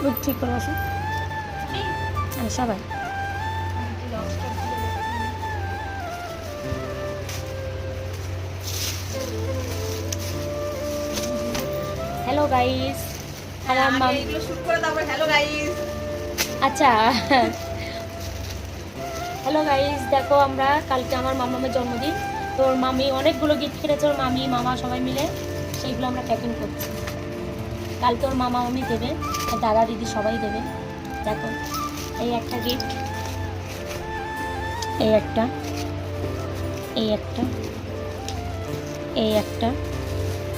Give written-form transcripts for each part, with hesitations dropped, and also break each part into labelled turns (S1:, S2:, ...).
S1: মুখ ঠিক করে বসো। হ্যাঁ সবাই। হ্যালো গাইস, আমার মাম
S2: এগুলো শুট করে তারপর হ্যালো গাইস।
S1: আচ্ছা হ্যালো গাইস, দেখো আমরা কালকে আমার মামামের জন্মদিন, তো ওর মামি অনেকগুলো গিফট কিনেছে, ওর মামি মামা সবাই মিলে, সেইগুলো আমরা প্যাকিং করছি। কালকে ওর মামা মামি দেবে, আর দাদা দিদি সবাই দেবে। দেখো এই একটা গিফট, এই একটা, এই একটা, এই একটা,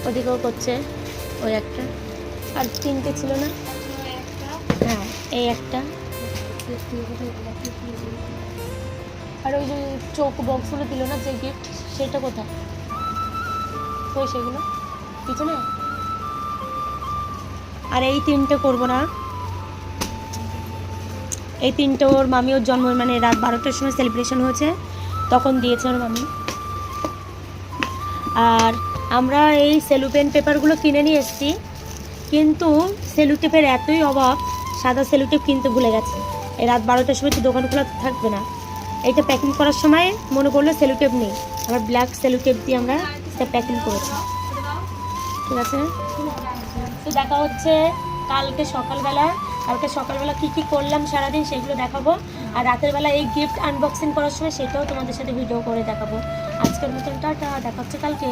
S1: ওদিকেও করছে ওই একটা, আর তিনটে ছিল না? হ্যাঁ এই একটা, আর ওই যে চোখ বক্সগুলো দিল না যে গিফট, সেটা কোথায়? কই সেগুলো? পিছনে? আর এই তিনটে করবো না, এই তিনটে ওর মামি ওর জন্ম মানে রাত 12টার সময় সেলিব্রেশন হয়েছে, তখন দিয়েছে ওর মামি। আর আমরা এই সেলুপেন পেপারগুলো কিনে নিয়ে এসেছি, কিন্তু সেলুটেপের এতই অভাব, সাদা সেলুটেপ কিনতে ভুলে গেছে। এই রাত 12টার সময় তো দোকান খোলা থাকবে না। এইটা প্যাকিং করার সময় মনে করলো সেলুটেপ নেই, আবার ব্ল্যাক সেলুটেপ দিয়ে আমরা এটা প্যাকিং করেছি। ঠিক আছে, তো দেখা হচ্ছে কালকে সকালবেলা। কালকে সকালবেলা কী কী করলাম সারাদিন সেগুলো দেখাবো, আর রাতের বেলা এই গিফট আনবক্সিং করার সময় সেটাও তোমাদের সাথে ভিডিও করে দেখাবো। আজকের মতন টাটা, দেখা হচ্ছে কালকে।